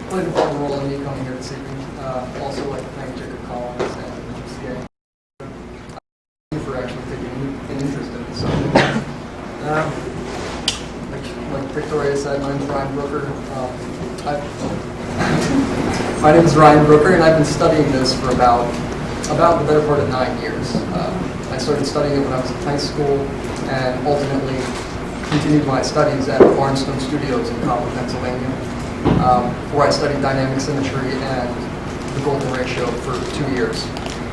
played an important role in me coming here this evening. Also like to thank Jacob Collins and GCA for actually taking an interest in this subject. Like Victoria said, my name is Ryan Brooker. My name is Ryan Brooker, and I've been studying this for about the better part of 9 years. I started studying it when I was in high school, and ultimately continued my studies at Barnstone Studios in Copper, Pennsylvania, where I studied dynamic symmetry and the golden ratio for 2 years.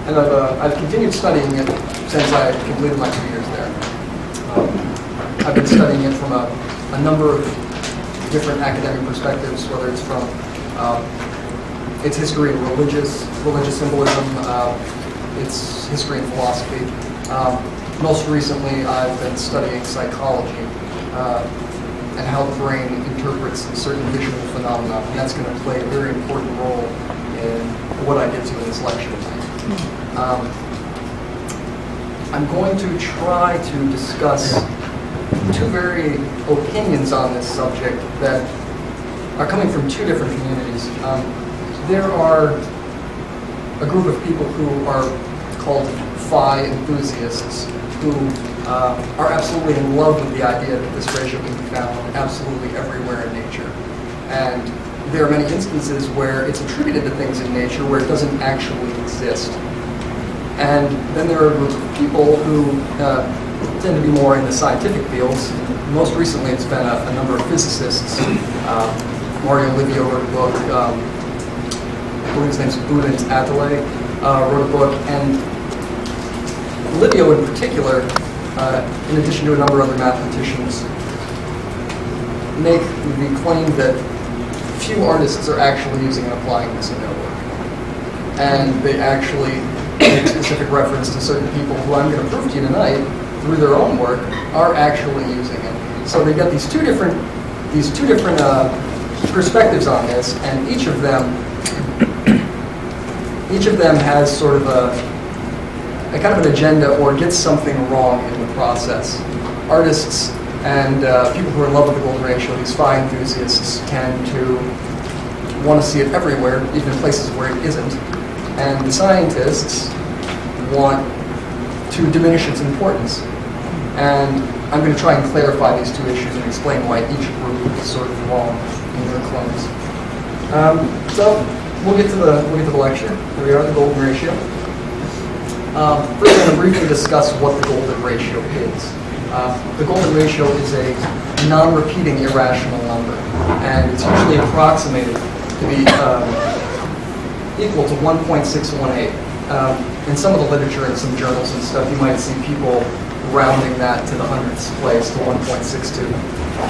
And I've continued studying it since I completed my 2 years there. I've been studying it from a number of different academic perspectives, whether it's from its history in religious symbolism, its history in philosophy. Most recently, I've been studying psychology and how the brain interprets certain visual phenomena, and that's going to play a very important role in what I get to in this lecture tonight. I'm going to try to discuss two very opinions on this subject that are coming from two different communities. There are a group of people who are called phi enthusiasts who are absolutely in love with the idea that this ratio can be found absolutely everywhere in nature. And there are many instances where it's attributed to things in nature where it doesn't actually exist. And then there are a group of people who tend to be more in the scientific fields. Most recently, it's been a number of physicists. Mario Livio wrote a book. I believe his name's Budin Atale, wrote a book, and Livio in particular, in addition to a number of other mathematicians, make the claim that few artists are actually using and applying this in their work. And they actually make specific reference to certain people who I'm going to prove to you tonight, through their own work, are actually using it. So they get these two different perspectives on this, and each of them has sort of a kind of an agenda or gets something wrong in the process. Artists and people who are in love with the golden ratio, these phi enthusiasts, tend to want to see it everywhere, even in places where it isn't. And the scientists want to diminish its importance. And I'm going to try and clarify these two issues and explain why each group is sort of wrong in their claims. So we'll get to the lecture. Here we are, the golden ratio. First, I'm going to briefly discuss what the golden ratio is. The golden ratio is a non-repeating irrational number, and it's usually approximated to be equal to 1.618. In some of the literature and some journals and stuff, you might see people rounding that to the hundredths place, to 1.62.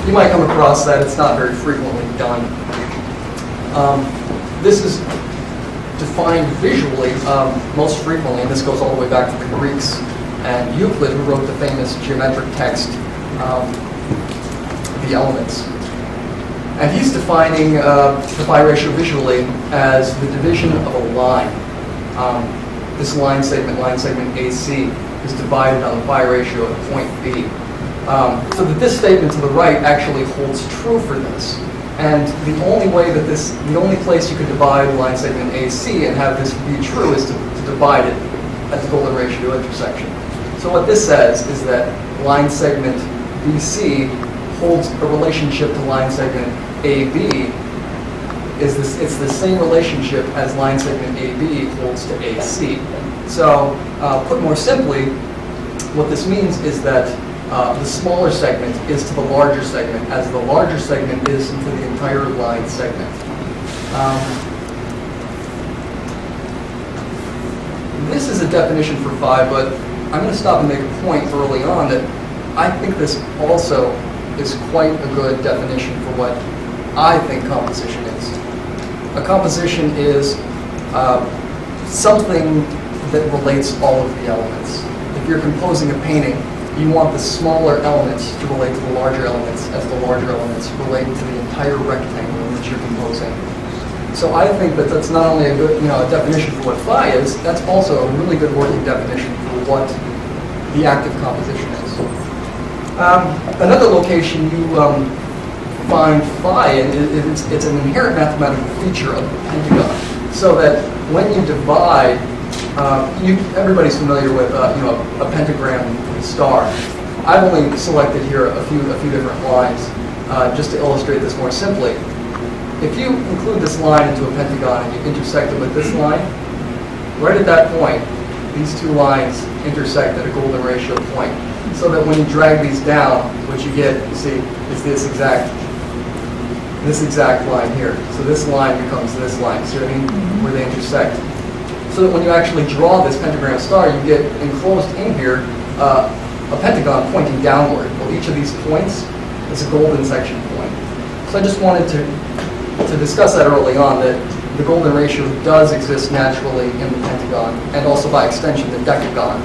You might come across that. It's not very frequently done. This is defined visually most frequently, and this goes all the way back to the Greeks and Euclid, who wrote the famous geometric text, The Elements. And he's defining the phi ratio visually as the division of a line. This line segment AC, is divided on the phi ratio at point B. So that this statement to the right actually holds true for this. And the only place you could divide line segment AC and have this be true is to divide it at the golden ratio intersection. So what this says is that line segment BC holds a relationship to line segment AB. It's the same relationship as line segment AB holds to AC. So put more simply, what this means is that the smaller segment is to the larger segment, as the larger segment is to the entire line segment. This is a definition for phi, but I'm going to stop and make a point early on that I think this also is quite a good definition for what I think composition is. A composition is something that relates all of the elements. If you're composing a painting, you want the smaller elements to relate to the larger elements as the larger elements relate to the entire rectangle in which you're composing. So I think that that's not only a good, a definition for what phi is, that's also a really good working definition for what the active composition is. Another location you find phi, and it's an inherent mathematical feature of the pentagon, so that when you divide, everybody's familiar with a pentagram star. I've only selected here a few different lines just to illustrate this more simply. If you include this line into a pentagon and you intersect it with this line, right at that point, these two lines intersect at a golden ratio point. So that when you drag these down, what you get, you see, is this exact line here. So this line becomes this line, see what I mean? Where they intersect. So that when you actually draw this pentagram star, you get enclosed in here a pentagon pointing downward. Well, each of these points is a golden section point. So I just wanted to discuss that early on, that the golden ratio does exist naturally in the pentagon, and also by extension the decagon,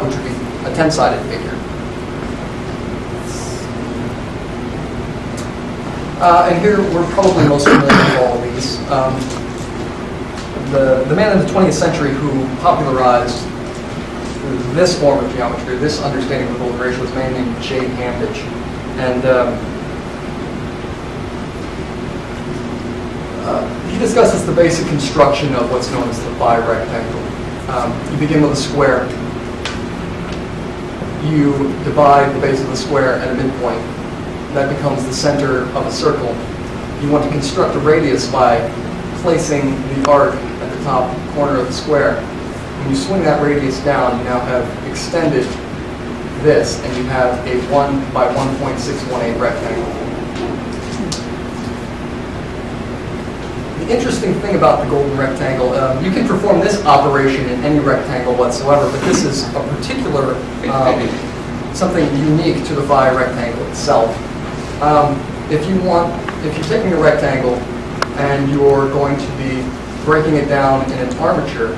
which would be a 10-sided figure. And here we're probably most familiar with all of these. The man in the 20th century who popularized this form of geometry, this understanding of the golden ratio, was a man named J. Handage. And he discusses the basic construction of what's known as the phi rectangle. You begin with a square. You divide the base of the square at a midpoint. That becomes the center of a circle. You want to construct a radius by placing the arc at the top corner of the square. When you swing that radius down, you now have extended this, and you have a 1 by 1.618 rectangle. The interesting thing about the golden rectangle, you can perform this operation in any rectangle whatsoever, but this is a particular, something unique to the phi rectangle itself. If you're taking a rectangle and you're going to be breaking it down in an armature,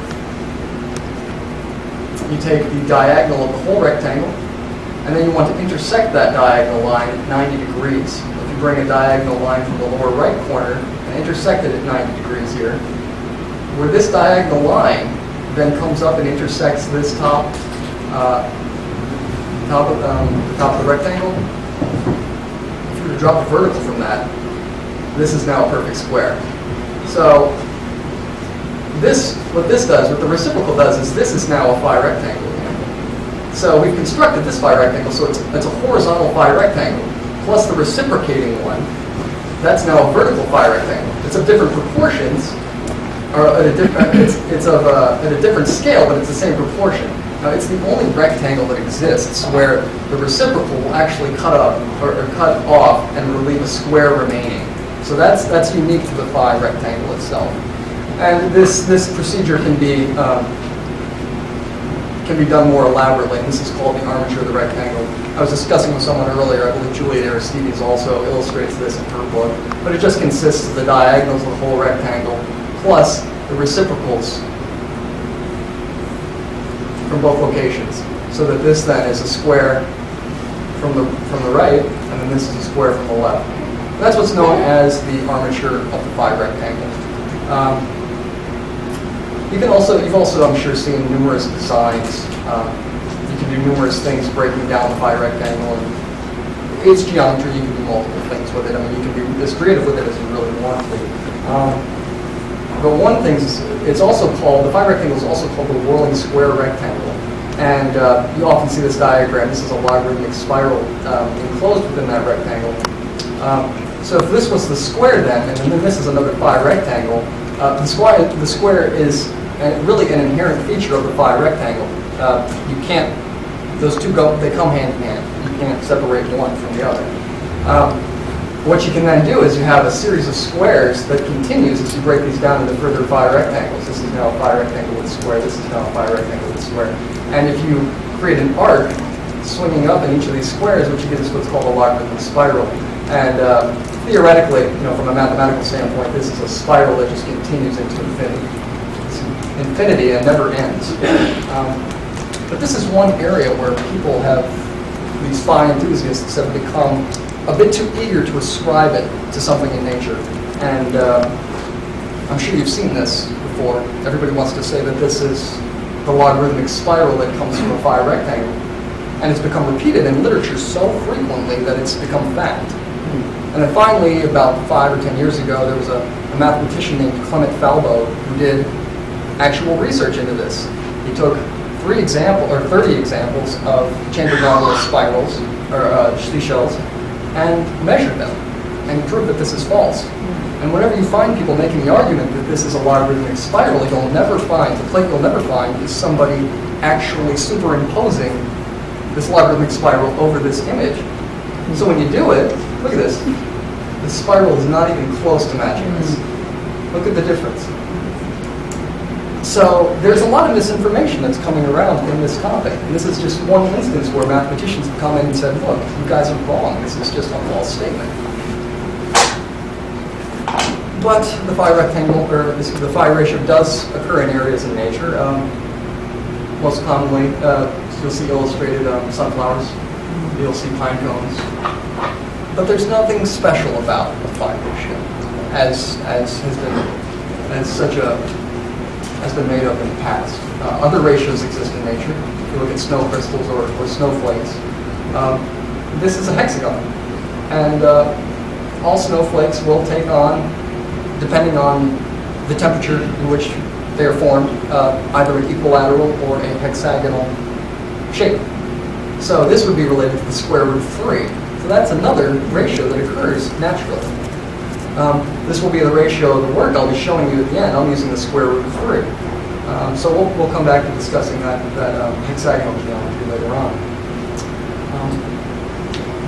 you take the diagonal of the whole rectangle, and then you want to intersect that diagonal line at 90 degrees. If you bring a diagonal line from the lower right corner and intersect it at 90 degrees here, where this diagonal line then comes up and intersects this top of the rectangle, if you were to drop the vertical from that, this is now a perfect square. So what this does, what the reciprocal does, is this is now a phi rectangle. So we've constructed this phi rectangle, so it's a horizontal phi rectangle, plus the reciprocating one. That's now a vertical phi rectangle. It's of different proportions, or at a different scale, but it's the same proportion. Now, it's the only rectangle that exists where the reciprocal will actually cut off and will leave a square remaining. So that's unique to the phi rectangle itself. And this procedure can be done more elaborately. This is called the armature of the rectangle. I was discussing with someone earlier, I believe Juliet Aristides also illustrates this in her book, but it just consists of the diagonals of the whole rectangle plus the reciprocals from both locations, so that this then is a square from the right, and then this is a square from the left. And that's what's known as the armature of the phi rectangle. You've also, I'm sure, seen numerous designs. You can do numerous things breaking down the phi rectangle, and it's geometry. You can do multiple things with it. I mean, you can be as creative with it as you really want to. But one thing is, it's also called, the phi rectangle is also called the whirling square rectangle. And you often see this diagram. This is a logarithmic spiral enclosed within that rectangle. So if this was the square then, and then this is another phi rectangle, the square is really an inherent feature of the phi rectangle. You can't, those two they come hand in hand. You can't separate one from the other. What you can then do is you have a series of squares that continues as you break these down into further phi rectangles. This is now a phi rectangle with a square. This is now a phi rectangle with a square. And if you create an arc swinging up in each of these squares, what you get is what's called a logarithmic spiral. And theoretically, from a mathematical standpoint, this is a spiral that just continues into infinity. It's infinity and never ends. But this is one area where people have, these phi enthusiasts have become a bit too eager to ascribe it to something in nature. And I'm sure you've seen this before. Everybody wants to say that this is the logarithmic spiral that comes from a phi rectangle. And it's become repeated in literature so frequently that it's become fact. And then finally, about 5 or 10 years ago, there was a mathematician named Clement Falbo who did actual research into this. He took 30 examples of chambered nautilus spirals, or seashells, and measured them, and proved that this is false. And whenever you find people making the argument that this is a logarithmic spiral, the plate you'll never find is somebody actually superimposing this logarithmic spiral over this image. So when you do it, look at this. The spiral is not even close to matching this. Look at the difference. So there's a lot of misinformation that's coming around in this topic. And this is just one instance where mathematicians have come in and said, look, you guys are wrong. This is just a false statement. But the phi rectangle, or the phi ratio, does occur in areas in nature. Most commonly, you'll see illustrated sunflowers. You'll see pine cones. But there's nothing special about the phi ratio, as has been made up in the past. Other ratios exist in nature. If you look at snow crystals or snowflakes, this is a hexagon, and all snowflakes will take on, depending on the temperature in which they are formed, either an equilateral or a hexagonal shape. So this would be related to the square root of 3. So that's another ratio that occurs naturally. This will be the ratio of the work I'll be showing you at the end. I'm using the square root of 3. So we'll come back to discussing that hexagonal geometry later on.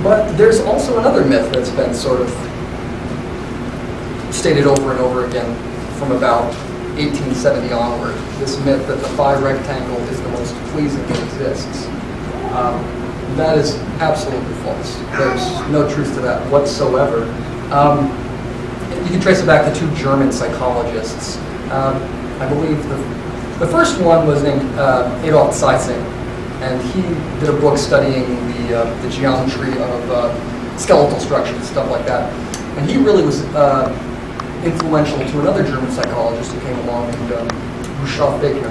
But there's also another myth that's been sort of stated over and over again from about 1870 onward. This myth that the phi rectangle is the most pleasing that exists. That is absolutely false. There's no truth to that whatsoever. You can trace it back to 2 German psychologists. I believe the first one was named Adolf Zeising, and he did a book studying the geometry of skeletal structures, stuff like that. And he really was influential to another German psychologist who came along named Gustav Fechner.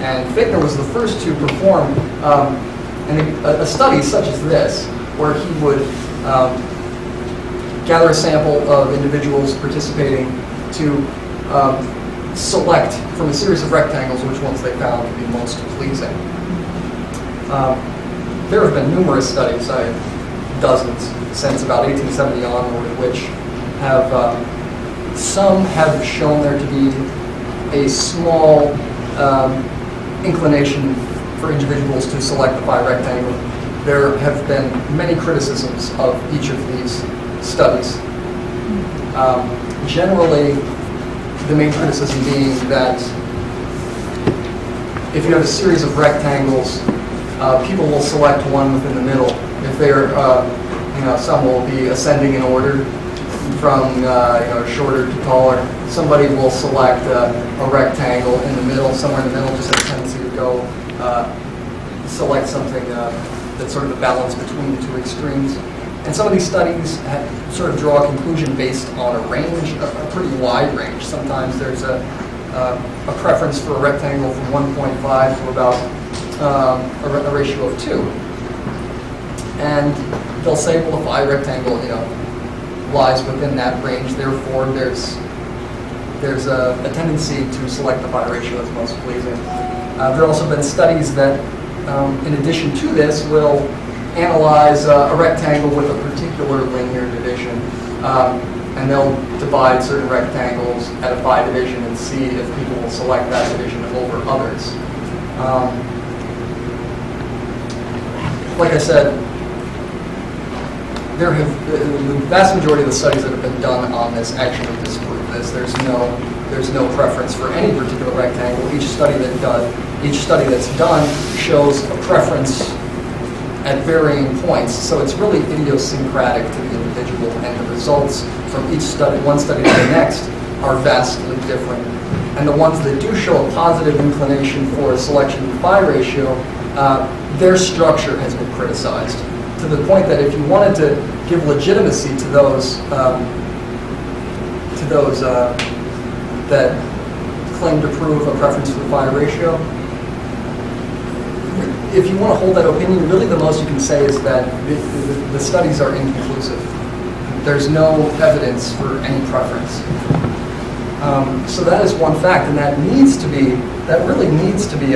And Fechner was the first to perform a study such as this, where he would gather a sample of individuals participating to select from a series of rectangles which ones they found to be most pleasing. There have been numerous studies, dozens, since about 1870 onward, which have some have shown there to be a small inclination for individuals to select the phi rectangle. There have been many criticisms of each of these studies. Generally, the main criticism being that if you have a series of rectangles, people will select one within the middle. If they're, some will be ascending in order from shorter to taller. Somebody will select a rectangle in the middle. Somewhere in the middle just has a tendency to go select something that's sort of a balance between the 2 extremes. And some of these studies sort of draw a conclusion based on a range, a pretty wide range. Sometimes there's a preference for a rectangle from 1.5 to about a ratio of 2. And they'll say, well, the phi rectangle, lies within that range. Therefore, there's a tendency to select the phi ratio that's most pleasing. There have also been studies that, in addition to this, will analyze a rectangle with a particular linear division, and they'll divide certain rectangles at a phi division and see if people will select that division over others. Like I said, the vast majority of the studies that have been done on this actually disprove this. There's no preference for any particular rectangle. Each study that's done shows a preference at varying points. So it's really idiosyncratic to the individual, and the results from each study, one study to the next, are vastly different. And the ones that do show a positive inclination for a selection phi ratio, their structure has been criticized, to the point that if you wanted to give legitimacy to those that claim to prove a preference for the phi ratio, if you want to hold that opinion, really the most you can say is that the studies are inconclusive. there's no evidence for any preference. So that is one fact, and that really needs to be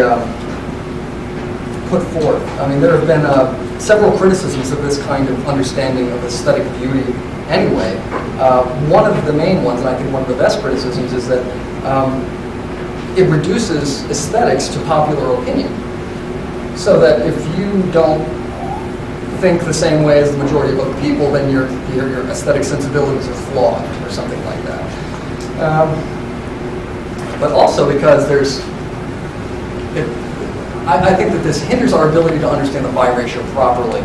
put forth. I mean, there have been several criticisms of this kind of understanding of aesthetic beauty anyway. One of the main ones, and I think one of the best criticisms, is that it reduces aesthetics to popular opinion. So that if you don't think the same way as the majority of other people, then your aesthetic sensibilities are flawed or something like that. But also because I think that this hinders our ability to understand the phi ratio properly.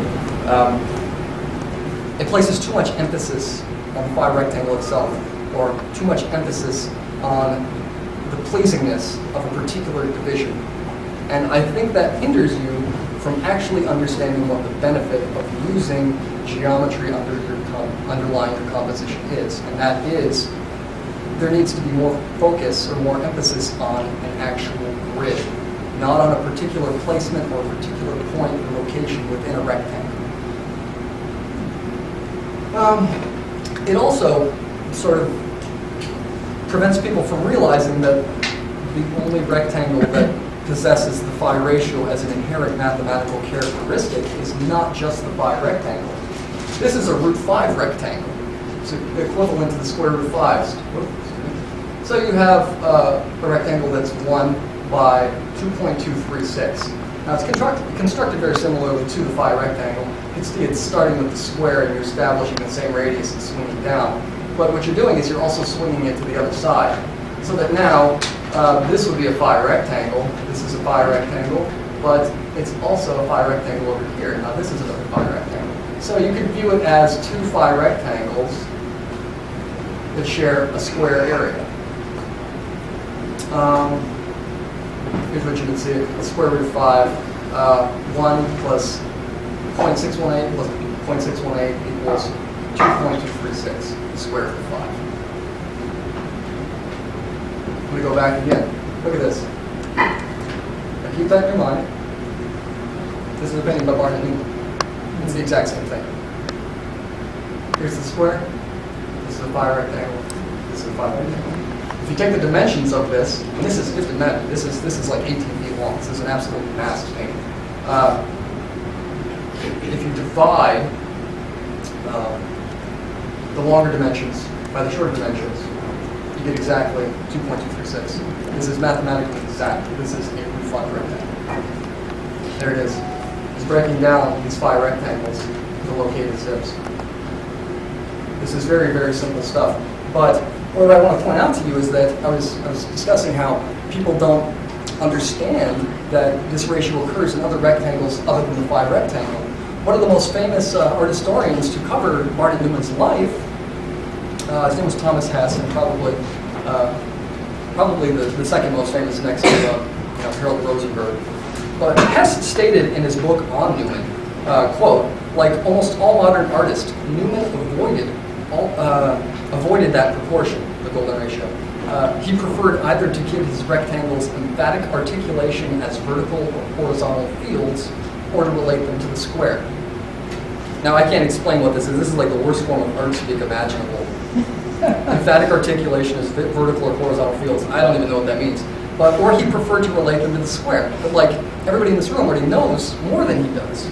It places too much emphasis on the phi rectangle itself, or too much emphasis on the pleasingness of a particular division. And I think that hinders you from actually understanding what the benefit of using geometry underlying your composition is. And that is, there needs to be more focus or more emphasis on an actual grid, not on a particular placement or a particular point or location within a rectangle. It also sort of prevents people from realizing that the only rectangle that possesses the phi ratio as an inherent mathematical characteristic is not just the phi rectangle. This is a root 5 rectangle. It's equivalent to the square root of 5. So you have a rectangle that's 1 by 2.236. Now it's constructed very similarly to the phi rectangle. It's starting with the square and you're establishing the same radius and swinging down. But what you're doing is you're also swinging it to the other side. So that now this would be a phi rectangle. This is a phi rectangle, but it's also a phi rectangle over here. Now this is another phi rectangle. So you can view it as two phi rectangles that share a square area. Here's what you can see: the square root of 5, 1 plus 0.618 plus 0.618 equals 2.236, the square root of 5. I'm going to go back again. Look at this. Now keep that in your mind. This is a painting by Barnett Newman. It's the exact same thing. Here's the square. This is a phi rectangle. This is a phi rectangle. If you take the dimensions of this, and this is just a net, this is like 18 feet long. This is an absolutely massive painting. If you divide the longer dimensions by the shorter dimensions, you get exactly 2.236. This is mathematically exact. This is a root 5 rectangle. There it is. It's breaking down these phi rectangles to located zips. This is very, very simple stuff. But what I want to point out to you is that I was discussing how people don't understand that this ratio occurs in other rectangles other than the phi rectangle. One of the most famous art historians to cover Barnett Newman's life, his name was Thomas Hess, and probably the second most famous next to Harold Rosenberg. But Hess stated in his book on Newman, quote, "Like almost all modern artists, Newman avoided that proportion, the golden ratio. He preferred either to give his rectangles emphatic articulation as vertical or horizontal fields, or to relate them to the square." Now, I can't explain what this is. This is like the worst form of art speak imaginable. Emphatic articulation is vertical or horizontal fields. I don't even know what that means. Or he preferred to relate them to the square. But like everybody in this room already knows more than he does.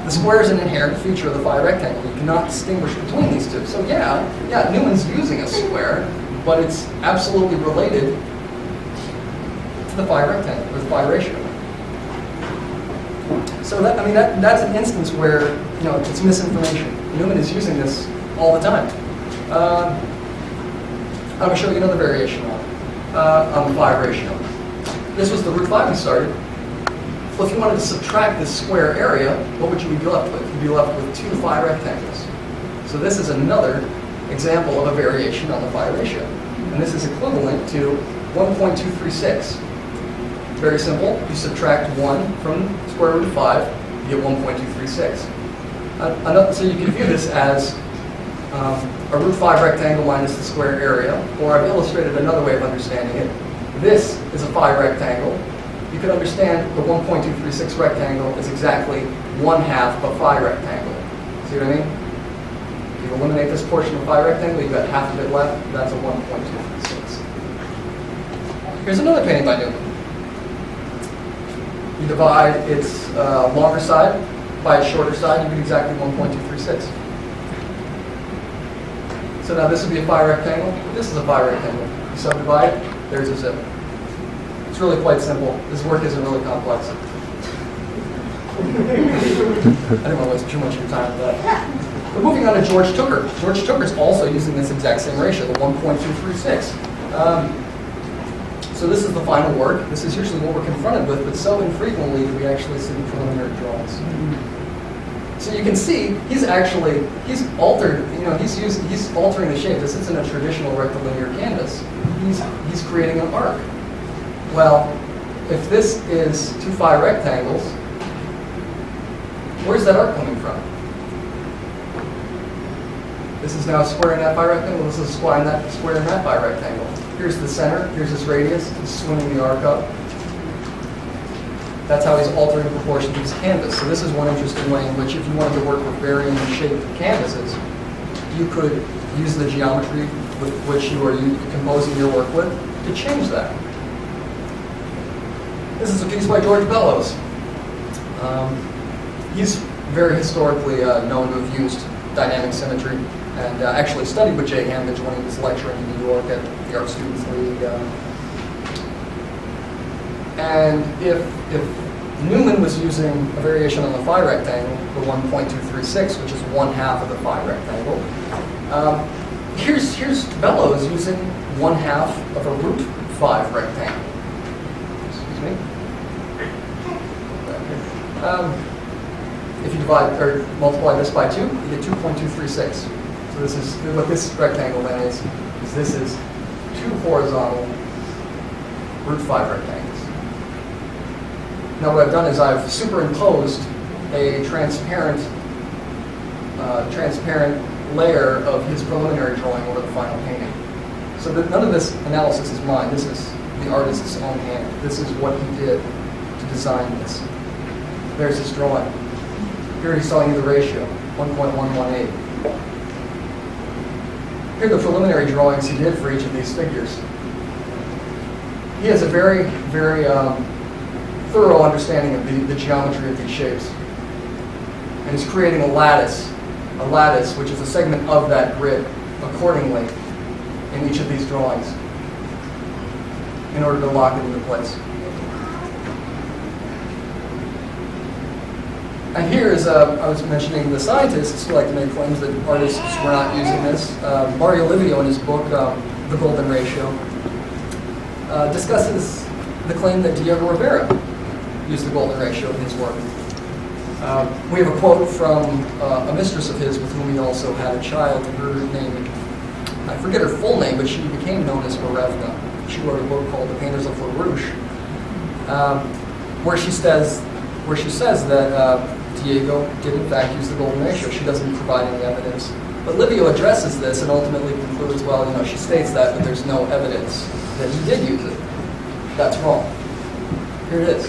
The square is an inherent feature of the phi rectangle. You cannot distinguish between these two. So yeah, Newman's using a square, but it's absolutely related to the phi rectangle, or the phi ratio. So that's an instance where it's misinformation. Newman is using this all the time. I'm going to show you another variation on the phi ratio. This was the root 5 we started. Well, if you wanted to subtract this square area, what would you be left with? You'd be left with two phi rectangles. So this is another example of a variation on the phi ratio. And this is equivalent to 1.236. Very simple. You subtract 1 from square root of 5, you get 1.236. So you can view this as a root 5 rectangle minus the square area, or I've illustrated another way of understanding it. This is a phi rectangle. You can understand the 1.236 rectangle is exactly 1/2 of a phi rectangle. See what I mean? If you eliminate this portion of phi rectangle, you've got half of it left. That's a 1.236. Here's another painting by Newman. You divide its longer side by its shorter side, you get exactly 1.236. So now this would be a phi rectangle. This is a phi rectangle. You subdivide, there's a zip. It's really quite simple. This work isn't really complex. I didn't want to waste too much of your time with that. But moving on to George Tooker. George Tooker's also using this exact same ratio, the 1.236. So this is the final work. This is usually what we're confronted with, but so infrequently do we actually see the preliminary drawings. So you can see he's altered, he's altering the shape. This isn't a traditional rectilinear canvas. He's creating an arc. Well, if this is two phi rectangles, where's that arc coming from? This is now a square in that phi rectangle. This is a square in that phi rectangle. Here's the center. Here's his radius. He's swinging the arc up. That's how he's altering the proportion of his canvas. So this is one interesting way in which, if you wanted to work with varying shaped canvases, you could use the geometry with which you are composing your work with to change that. This is a piece by George Bellows. He's very historically known to have used dynamic symmetry, and actually studied with Jay Hamage when he was lecturing in New York at the Art Students League. And if Newman was using a variation on the phi rectangle, the 1.236, which is 1/2 of the phi rectangle, here's Bellows using 1/2 of a root 5 rectangle. Excuse me. If you divide or multiply this by 2, you get 2.236. So this is what this rectangle then is this is 2 horizontal root 5 rectangles. Now what I've done is I've superimposed a transparent layer of his preliminary drawing over the final painting. So that none of this analysis is mine. This is the artist's own hand. This is what he did to design this. There's his drawing. Here he's telling you the ratio, 1.118. Here are the preliminary drawings he did for each of these figures. He has a very, very thorough understanding of the geometry of these shapes. And he's creating a lattice, which is a segment of that grid, accordingly, in each of these drawings, in order to lock it into place. And here is, I was mentioning the scientists who like to make claims that artists were not using this. Mario Livio, in his book, The Golden Ratio, discusses the claim that Diego Rivera used the golden ratio in his work. We have a quote from a mistress of his with whom he also had a child. Her name, I forget her full name, but she became known as Marevna. She wrote a book called The Painters of LaRouche, where she says that Diego did in fact use the golden ratio. She doesn't provide any evidence. But Livio addresses this and ultimately concludes, well, she states that, but there's no evidence that he did use it. That's wrong. Here it is.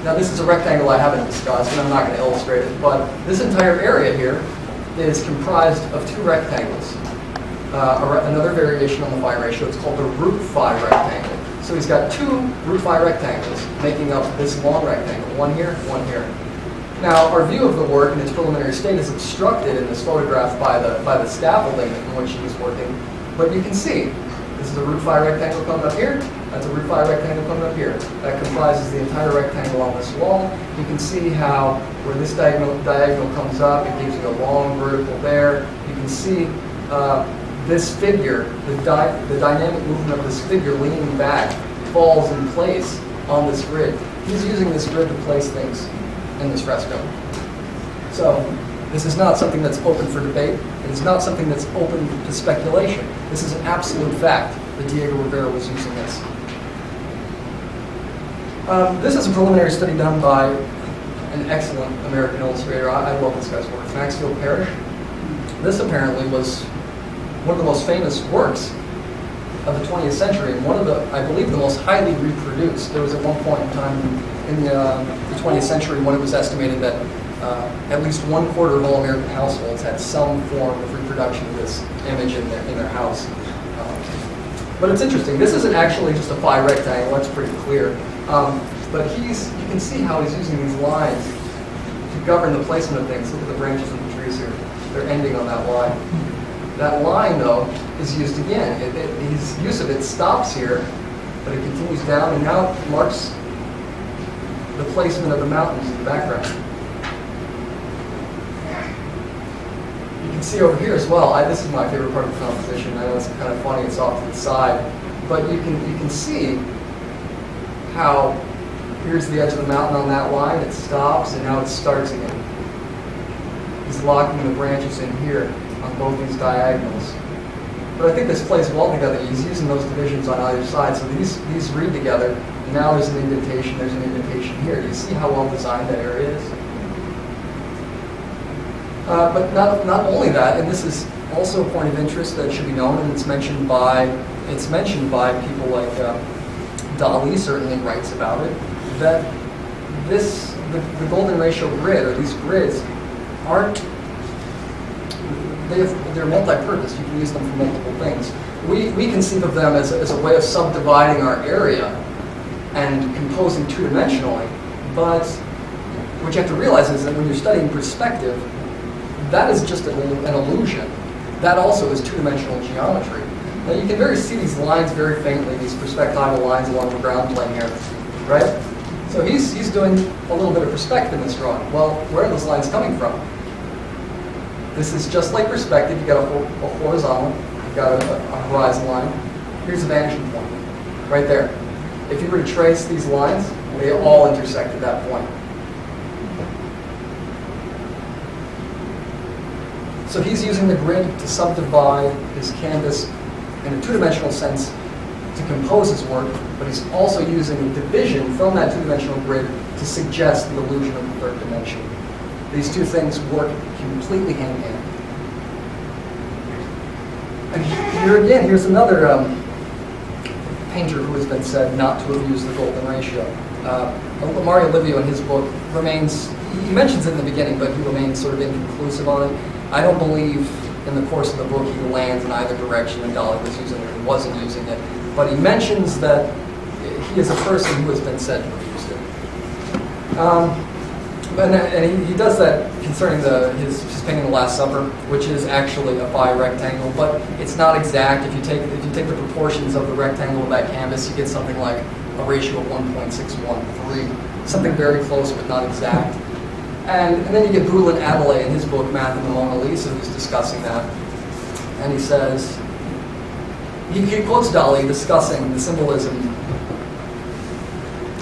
Now this is a rectangle I haven't discussed, and I'm not going to illustrate it, but this entire area here is comprised of 2 rectangles. Another variation on the phi ratio, it's called the root phi rectangle. So he's got 2 root phi rectangles making up this long rectangle, one here, one here. Now our view of the work in its preliminary state is obstructed in this photograph by the scaffolding in which he's working, but you can see this is a root phi rectangle coming up here, that's a root phi rectangle coming up here. That comprises the entire rectangle on this wall. You can see how where this diagonal comes up, it gives you a long vertical there. You can see this figure, the dynamic movement of this figure leaning back falls in place on this grid. He's using this grid to place things in this fresco. So this is not something that's open for debate. It is not something that's open to speculation. This is an absolute fact that Diego Rivera was using this. This is a preliminary study done by an excellent American illustrator. I love this guy's work, Maxfield Parrish. This apparently was one of the most famous works of the 20th century, and one of the, I believe, the most highly reproduced. There was at one point in time in the 20th century when it was estimated that at least 1/4 of all American households had some form of reproduction of this image in their house. But it's interesting. This isn't actually just a phi rectangle. That's pretty clear. But you can see how he's using these lines to govern the placement of things. Look at the branches of the trees here. They're ending on that line. That line, though, is used again. His use of it stops here, but it continues down, and now it marks the placement of the mountains in the background. You can see over here as well. This is my favorite part of the composition. I know it's kind of funny. It's off to the side, but you can see how here's the edge of the mountain on that line. It stops, and now it starts again. He's locking the branches in here on both these diagonals. But I think this plays well together. He's using those divisions on either side, so these read together. And now there's an indentation. There's an indentation here. Do you see how well designed that area is? But not only that, and this is also a point of interest that should be known, and it's mentioned by people like Dali certainly writes about it, that the golden ratio grid, or these grids, they're multi-purpose. You can use them for multiple things. We conceive of them as a way of subdividing our area and composing two-dimensionally, but what you have to realize is that when you're studying perspective, that is just an illusion. That also is two-dimensional geometry. Now you can see these lines very faintly, these perspectival lines along the ground plane here, right? So he's doing a little bit of perspective in this drawing. Well, where are those lines coming from? This is just like perspective. You've got a horizontal, you've got a horizon line. Here's a vanishing point, right there. If you were to trace these lines, they all intersect at that point. So he's using the grid to subdivide his canvas in a two-dimensional sense to compose his work, but he's also using a division from that two-dimensional grid to suggest the illusion of the third dimension. These two things work completely hand in hand. And here again, here's another painter who has been said not to have used the golden ratio. Mario Livio in his book he mentions it in the beginning, but he remains sort of inconclusive on it. I don't believe in the course of the book he lands in either direction, and Dali was using it or wasn't using it. But he mentions that he is a person who has been said to have used it. And he does that concerning his painting The Last Supper, which is actually a phi rectangle, but it's not exact. If you take the proportions of the rectangle of that canvas, you get something like a ratio of 1.613, something very close but not exact. And then you get Brulin Adelaide in his book Math and the Mona Lisa, who's discussing that, and he says he quotes Dali discussing the symbolism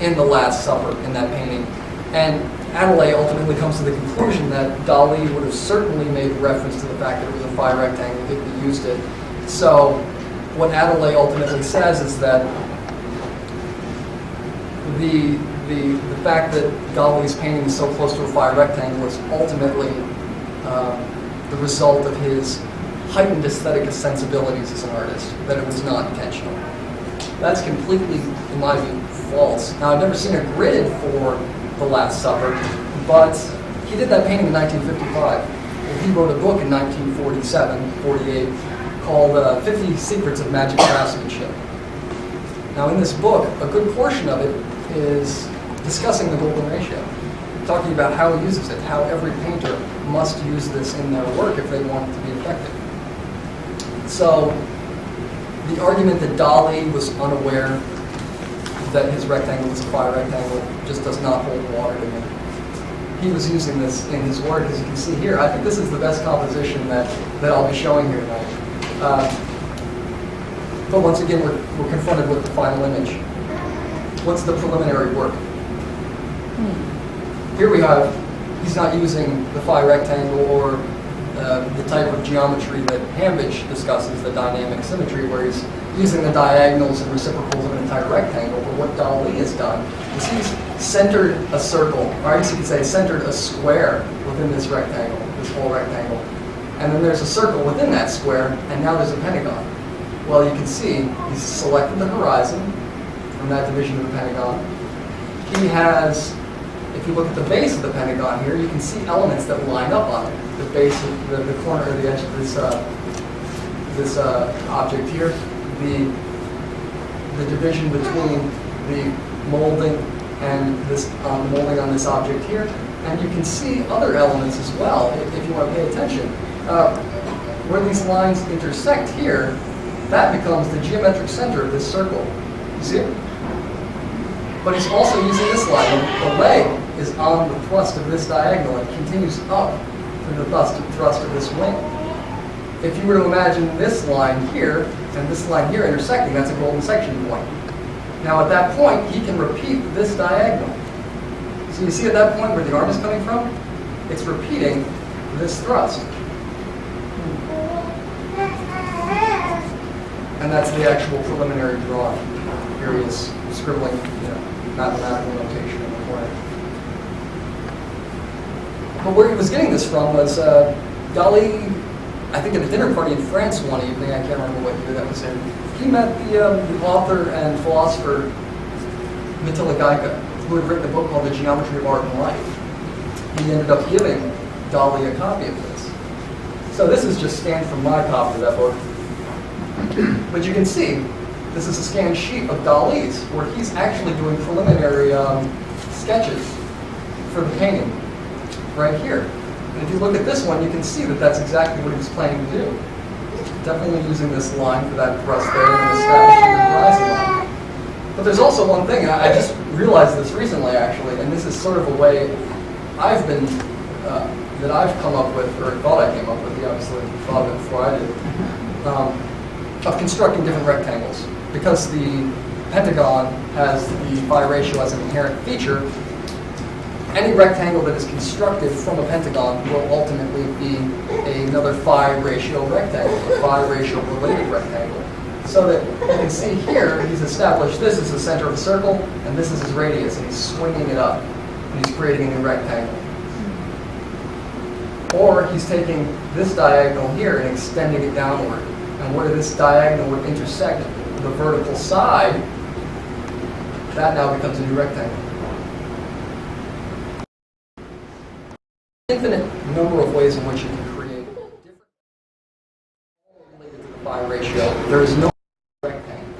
in The Last Supper in that painting, and Adelaide ultimately comes to the conclusion that Dali would have certainly made reference to the fact that it was a phi rectangle if he used it. So what Adelaide ultimately says is that the fact that Dali's painting is so close to a phi rectangle is ultimately the result of his heightened aesthetic sensibilities as an artist, that it was not intentional. That's completely, in my view, false. Now, I've never seen a grid for The Last Supper, but he did that painting in 1955. He wrote a book in 1947-48 called 50 Secrets of Magic Craftsmanship. Now, in this book, a good portion of it is discussing the golden ratio, talking about how he uses it, how every painter must use this in their work if they want it to be effective. So the argument that Dali was unaware that his rectangle was a phi rectangle just does not hold water to me. He was using this in his work, as you can see here. I think this is the best composition that I'll be showing here tonight. But once again, we're confronted with the final image. What's the preliminary work? Here we have, he's not using the phi rectangle or the type of geometry that Hambidge discusses, the dynamic symmetry, where he's using the diagonals and reciprocals of an entire rectangle. But what Dali has done is he's centered a circle, or I guess you could say centered a square within this rectangle, this whole rectangle. And then there's a circle within that square, and now there's a pentagon. Well, you can see he's selected the horizon from that division of the pentagon. He has if you look at the base of the pentagon here, you can see elements that line up on it. The base of the corner or the edge of this object here, the division between the molding and this molding on this object here, and you can see other elements as well if you want to pay attention. Where these lines intersect here, that becomes the geometric center of this circle. You see it? But he's also using this line. The leg is on the thrust of this diagonal and continues up through the thrust of this wing. If you were to imagine this line here and this line here intersecting, that's a golden section point. Now at that point, he can repeat this diagonal. So you see at that point where the arm is coming from? It's repeating this thrust. And that's the actual preliminary drawing. Here he is scribbling, mathematical notation in the corner. But where he was getting this from was Dali, I think at a dinner party in France one evening, I can't remember what year that was in. He met the author and philosopher Mittila, who had written a book called The Geometry of Art and Life. He ended up giving Dali a copy of this. So this is just scanned from my copy of that book. But you can see, this is a scanned sheet of Dali's, where he's actually doing preliminary sketches for the painting, right here. And if you look at this one, you can see that that's exactly what he was planning to do. Definitely using this line for that thrust there and establishing the horizon line. But there's also one thing, I just realized this recently actually, and this is sort of a way I've been, that I've come up with, or thought I came up with, he obviously thought of it before I did, of constructing different rectangles. Because the pentagon has the phi ratio as an inherent feature, any rectangle that is constructed from a pentagon will ultimately be another phi ratio rectangle, a phi ratio related rectangle. So that you can see here, he's established this is the center of the circle, and this is his radius, and he's swinging it up, and he's creating a new rectangle. Or he's taking this diagonal here and extending it downward. And where this diagonal would intersect the vertical side, that now becomes a new rectangle. Infinite number of ways in which you can create different related to the phi ratio. There is no rectangle.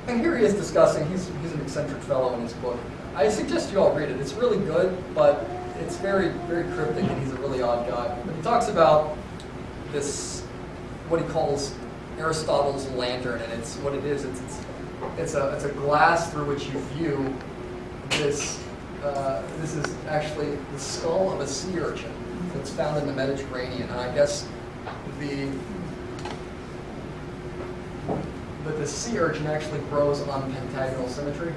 And here he is discussing, he's an eccentric fellow in his book. I suggest you all read it. It's really good, but it's very, very cryptic, and he's a really odd guy. But he talks about this, what he calls Aristotle's lantern, and it's what it is. It's a glass through which you view this. This is actually the skull of a sea urchin that's found in the Mediterranean, and I guess but the sea urchin actually grows on pentagonal symmetry,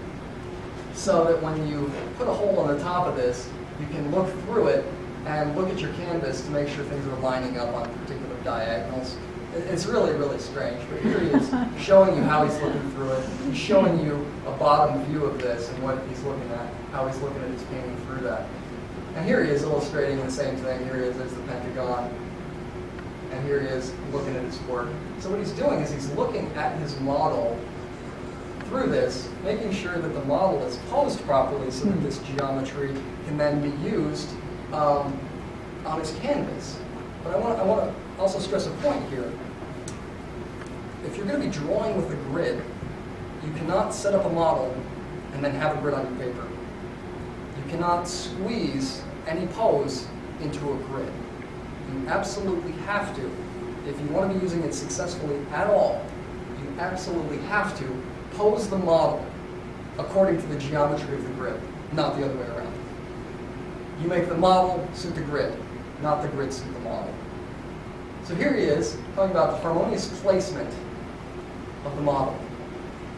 so that when you put a hole on the top of this, you can look through it and look at your canvas to make sure things are lining up on particular diagonals. It's really, really strange, but here he is showing you how he's looking through it. He's showing you a bottom view of this and what he's looking at, how he's looking at his painting through that. And here he is illustrating the same thing. Here he is, there's the pentagon, and here he is looking at his work. So what he's doing is he's looking at his model through this, making sure that the model is posed properly so that this geometry can then be used on his canvas. But I want to also stress a point here. If you're going to be drawing with a grid, you cannot set up a model and then have a grid on your paper. You cannot squeeze any pose into a grid. You absolutely have to, if you want to be using it successfully at all, you absolutely have to pose the model according to the geometry of the grid, not the other way around. You make the model suit the grid, not the grid suit the model. So here he is, talking about the harmonious placement of the model.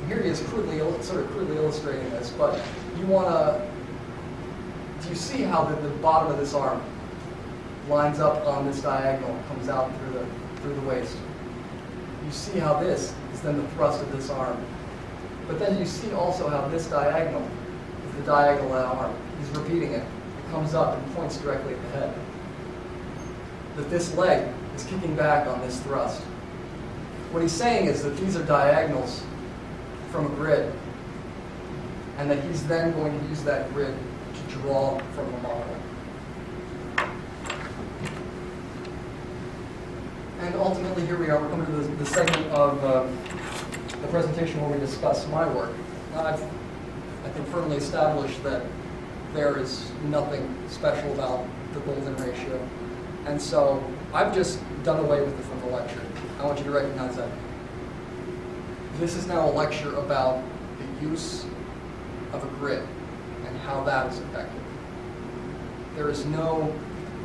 And here he is crudely illustrating this, but you want to, do you see how the bottom of this arm lines up on this diagonal, comes out through the waist? You see how this is then the thrust of this arm. But then you see also how this diagonal is the diagonal of that arm. He's repeating it. It comes up and points directly at the head. That this leg is kicking back on this thrust. What he's saying is that these are diagonals from a grid. and that he's then going to use that grid to draw from the model. And ultimately, here we are. We're coming to the segment of the presentation where we discuss my work. Now, I think, firmly established that there is nothing special about the golden ratio. And so I've just done away with it from the lecture. I want you to recognize that. This is now a lecture about the use of a grid and how that is effective. There is no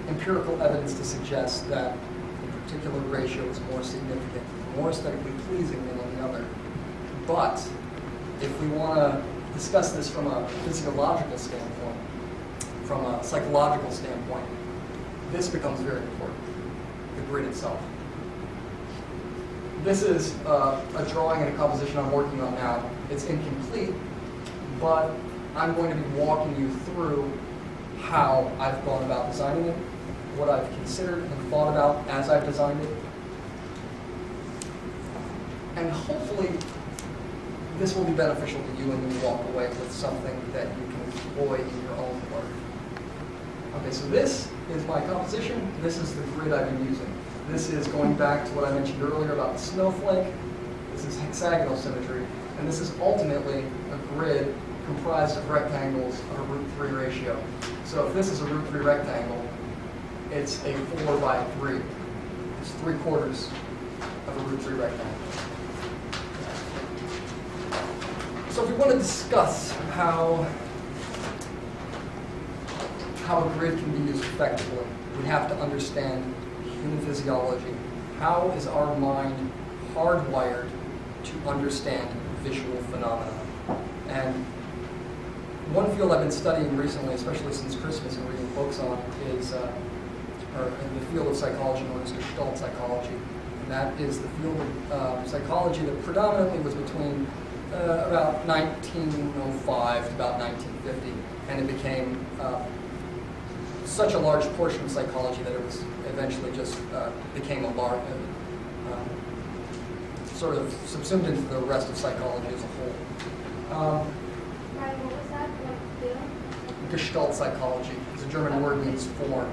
empirical evidence to suggest that a particular ratio is more significant, more aesthetically pleasing than any other. But if we want to discuss this from a physiological standpoint, from a psychological standpoint, this becomes very important, the grid itself. This is a drawing and a composition I'm working on now. It's incomplete, but I'm going to be walking you through how I've gone about designing it, what I've considered and thought about as I've designed it. And hopefully, this will be beneficial to you and you walk away with something that you can employ in your own work. Okay, so this is my composition. This is the grid I've been using. This is going back to what I mentioned earlier about the snowflake. This is hexagonal symmetry. And this is ultimately a grid comprised of rectangles of a root 3 ratio. So if this is a root 3 rectangle, it's a 4 by 3. It's 3/4 of a root 3 rectangle. So if we want to discuss how a grid can be used effectively, we have to understand human physiology. How is our mind hardwired to understand visual phenomena? And one field I've been studying recently, especially since Christmas and reading books on, is in the field of psychology known as Gestalt psychology. And that is the field of psychology that predominantly was between about 1905 to about 1950, and it became such a large portion of psychology that it was eventually just became a large, sort of subsumed into the rest of psychology as a whole. What was that? What field? Gestalt psychology. It's a German word, means form.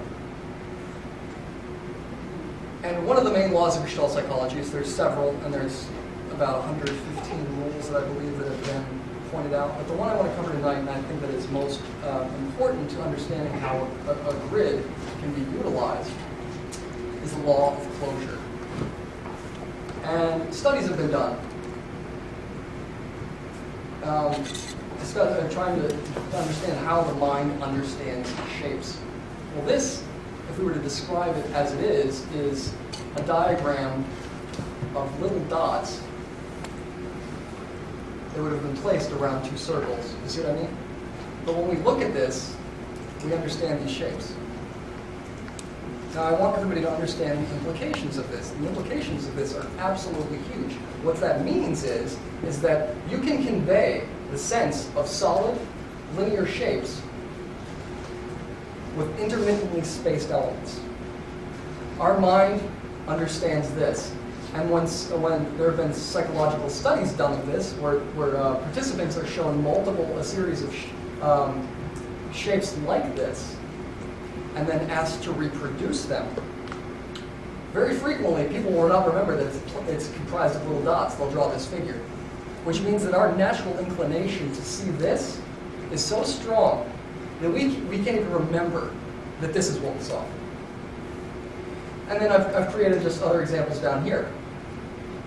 And one of the main laws of Gestalt psychology is there's several, and there's about 115 rules that I believe that have been pointed out. But the one I want to cover tonight, and I think that is most important to understanding how a grid can be utilized, is the law of closure. And studies have been done trying to understand how the mind understands shapes. Well, this, if we were to describe it as it is a diagram of little dots that would have been placed around two circles. You see what I mean? But when we look at this, we understand these shapes. Now, I want everybody to understand the implications of this. The implications of this are absolutely huge. What that means is that you can convey the sense of solid, linear shapes with intermittently spaced elements. Our mind understands this. And when there have been psychological studies done of this, where participants are shown a series of shapes like this, and then asked to reproduce them, very frequently people will not remember that it's comprised of little dots. They'll draw this figure, which means that our natural inclination to see this is so strong that we can't even remember that this is what we saw. And then I've created just other examples down here.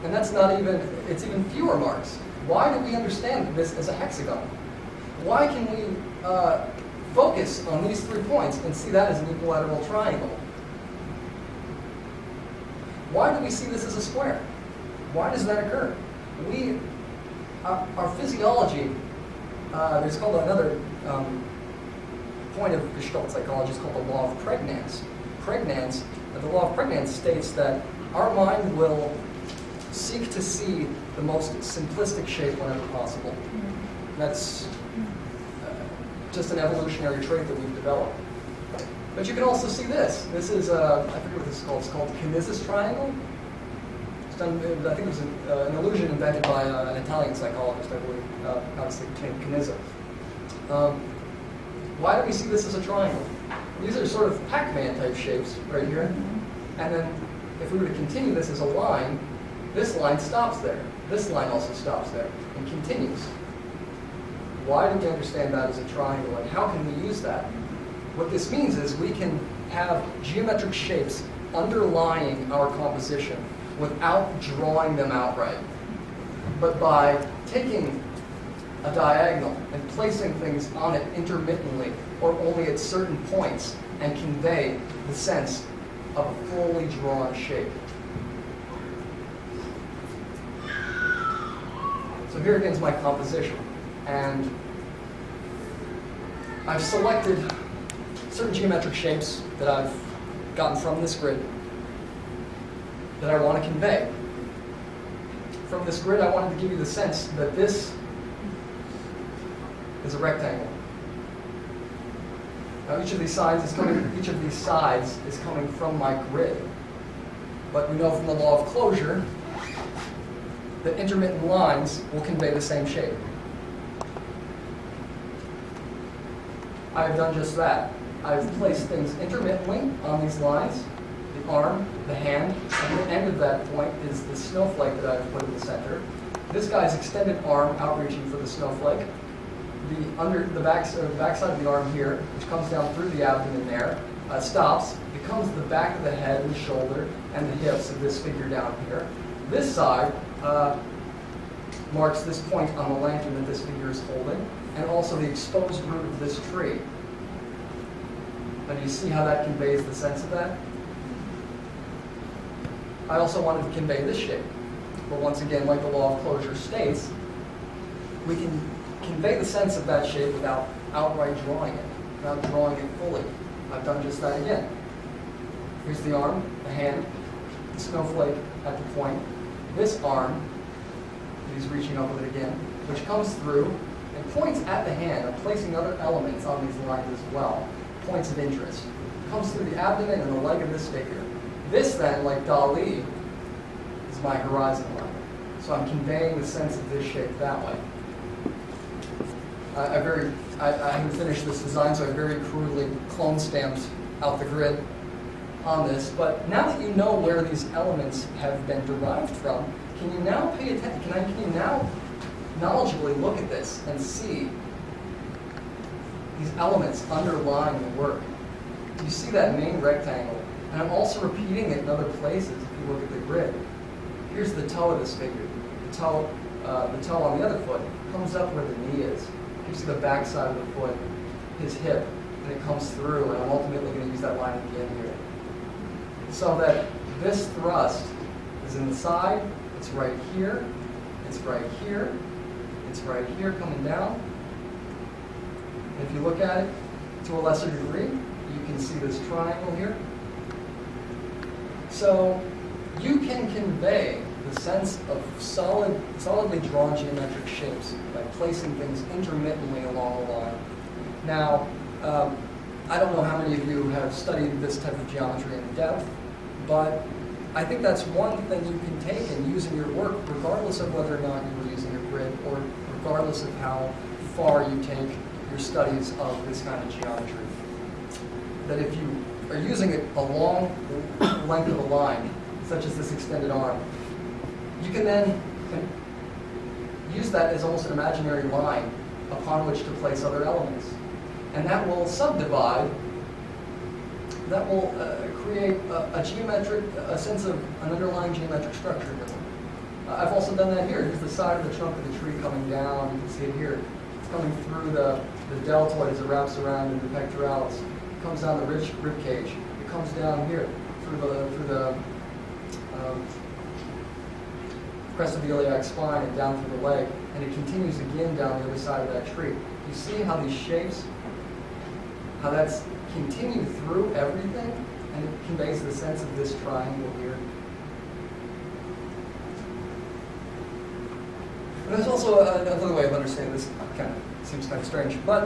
And that's not even, it's even fewer marks. Why do we understand this as a hexagon? Why can we focus on these 3 points and see that as an equilateral triangle? Why do we see this as a square? Why does that occur? Our physiology, there's called another point of Gestalt psychology is called the law of pregnance. The law of pregnance states that our mind will seek to see the most simplistic shape whenever possible. That's just an evolutionary trait that we've developed. But you can also see this. This is, I forget what this is called. It's called Knizz's triangle. It's done, I think it was an illusion invented by an Italian psychologist, I believe, obviously Knizza. Why do we see this as a triangle? These are sort of Pac-Man type shapes right here. And then if we were to continue this as a line, this line stops there. This line also stops there and continues. Why do we understand that as a triangle, and how can we use that? What this means is we can have geometric shapes underlying our composition without drawing them outright. But by taking a diagonal and placing things on it intermittently or only at certain points and convey the sense of a fully drawn shape. So here again is my composition, and I've selected certain geometric shapes that I've gotten from this grid that I want to convey. From this grid, I wanted to give you the sense that this is a rectangle. Now each of these sides is coming from my grid. But we know from the law of closure that intermittent lines will convey the same shape. I have done just that. I've placed things intermittently on these lines, the arm, the hand, and the end of that point is the snowflake that I've put in the center. This guy's extended arm outreaching for the snowflake. The backside of the arm here, which comes down through the abdomen there, stops, becomes the back of the head and the shoulder and the hips of this figure down here. This side marks this point on the lantern that this figure is holding, and also the exposed root of this tree. Now do you see how that conveys the sense of that? I also wanted to convey this shape, but once again, like the law of closure states, we can convey the sense of that shape without outright drawing it, without drawing it fully. I've done just that again. Here's the arm, the hand, the snowflake at the point. This arm, he's reaching up with it again, which comes through and points at the hand. I'm placing other elements on these lines as well, points of interest. Comes through the abdomen and the leg of this figure. This then, like Dali, is my horizon line. So I'm conveying the sense of this shape that way. I haven't finished this design, so I very crudely clone stamped out the grid on this. But now that you know where these elements have been derived from, can you now pay attention? Can you now knowledgeably look at this and see these elements underlying the work? You see that main rectangle, and I'm also repeating it in other places. If you look at the grid, here's the toe of this figure. The toe on the other foot comes up where the knee is. You see the back side of the foot, his hip, and it comes through, and I'm ultimately going to use that line again here. So that this thrust is in the side, it's right here, it's right here, it's right here coming down. And if you look at it to a lesser degree, you can see this triangle here. So you can convey the sense of solidly drawn geometric shapes by placing things intermittently along a line. Now, I don't know how many of you have studied this type of geometry in depth, but I think that's one thing you can take and use in your work, regardless of whether or not you were using a grid, or regardless of how far you take your studies of this kind of geometry. That if you are using it a long length of a line, such as this extended arm, you can then use that as almost an imaginary line upon which to place other elements. And that will subdivide, that will create a sense of an underlying geometric structure. I've also done that here. Here's the side of the trunk of the tree coming down. You can see it here. It's coming through the deltoid as it wraps around into the pectoralis. It comes down the rib cage. It comes down here through the crest of the iliac spine and down through the leg, and it continues again down the other side of that tree. You see how these shapes, how that's continued through everything, and it conveys the sense of this triangle here. And there's also another way of understanding this. Kind of seems kind of strange, but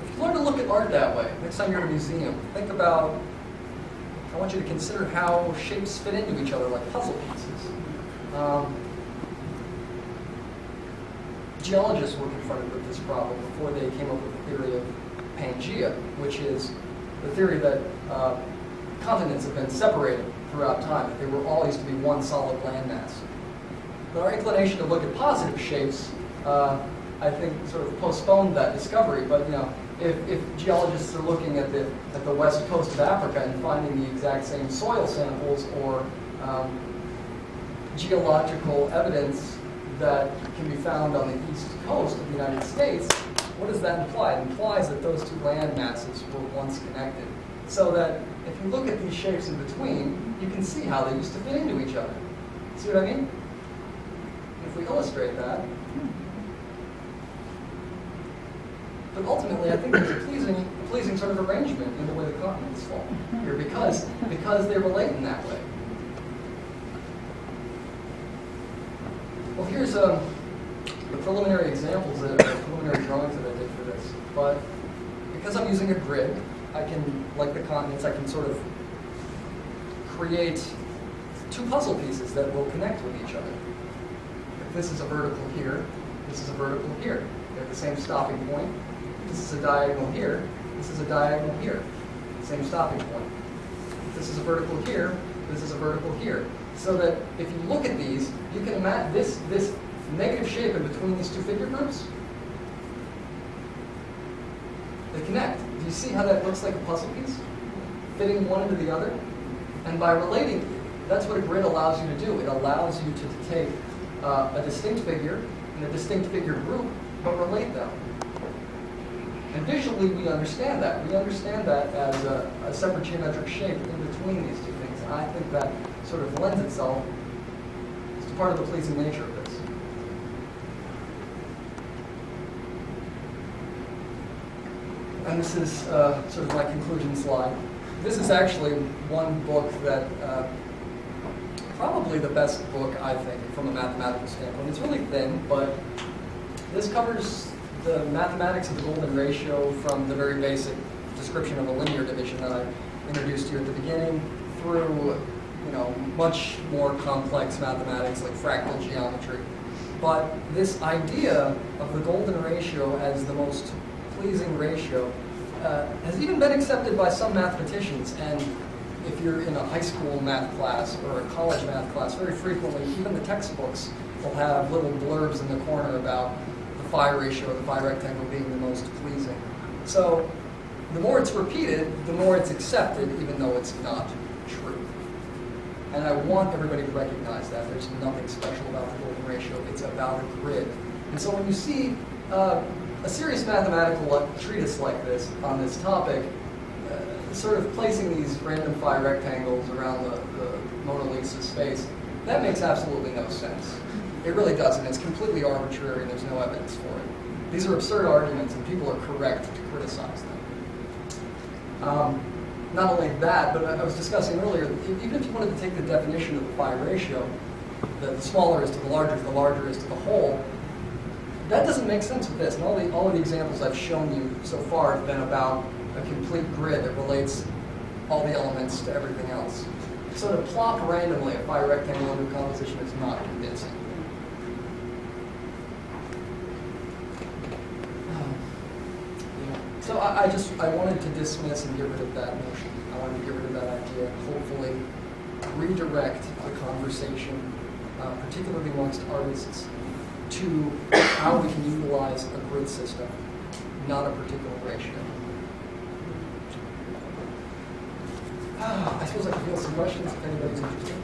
if you learn to look at art that way, next time you're in a museum, think about. I want you to consider how shapes fit into each other like puzzle pieces. geologists were confronted with this problem before they came up with the theory of Pangea, which is the theory that continents have been separated throughout time, that they were all used to be one solid landmass. But our inclination to look at positive shapes, I think, sort of postponed that discovery. But if geologists are looking at the west coast of Africa and finding the exact same soil samples or geological evidence that can be found on the east coast of the United States, what does that imply? It implies that those two land masses were once connected. So that if you look at these shapes in between, you can see how they used to fit into each other. See what I mean? If we illustrate that, but ultimately I think there's a pleasing sort of arrangement in the way the continents fall here because they relate in that way. Well, here's the preliminary examples, preliminary drawings that I did for this. But because I'm using a grid, I can, like the continents, I can sort of create two puzzle pieces that will connect with each other. If this is a vertical here, this is a vertical here. They have the same stopping point. This is a diagonal here. This is a diagonal here. Same stopping point. If this is a vertical here, this is a vertical here. So that if you look at these, you can imagine this negative shape in between these two figure groups. They connect. Do you see how that looks like a puzzle piece? Fitting one into the other? And by relating, that's what a grid allows you to do. It allows you to take a distinct figure and a distinct figure group, but relate them. And visually, we understand that. We understand that as a separate geometric shape in between these two things. And I think that sort of lends itself to part of the pleasing nature of this. And this is sort of my conclusion slide. This is actually one book that, probably the best book, I think, from a mathematical standpoint. It's really thin, but this covers the mathematics of the golden ratio from the very basic description of a linear division that I introduced you at the beginning through, much more complex mathematics like fractal geometry. But this idea of the golden ratio as the most pleasing ratio has even been accepted by some mathematicians. And if you're in a high school math class or a college math class, very frequently, even the textbooks will have little blurbs in the corner about the phi ratio, the phi rectangle being the most pleasing. So the more it's repeated, the more it's accepted, even though it's not true. And I want everybody to recognize that. There's nothing special about the golden ratio. It's about a grid. And so when you see a serious mathematical treatise like this on this topic, sort of placing these random phi rectangles around the Mona Lisa's face, that makes absolutely no sense. It really doesn't. It's completely arbitrary and there's no evidence for it. These are absurd arguments and people are correct to criticize them. Not only that, but I was discussing earlier, even if you wanted to take the definition of the phi ratio, the smaller is to the larger is to the whole, that doesn't make sense with this. And all of the examples I've shown you so far have been about a complete grid that relates all the elements to everything else. So to plop randomly a phi rectangle into a composition is not convincing. So I wanted to dismiss and get rid of that notion. I wanted to get rid of that idea, hopefully redirect the conversation, particularly amongst artists, to how we can utilize a grid system, not a particular ratio. I suppose I can field some questions if anybody's interested.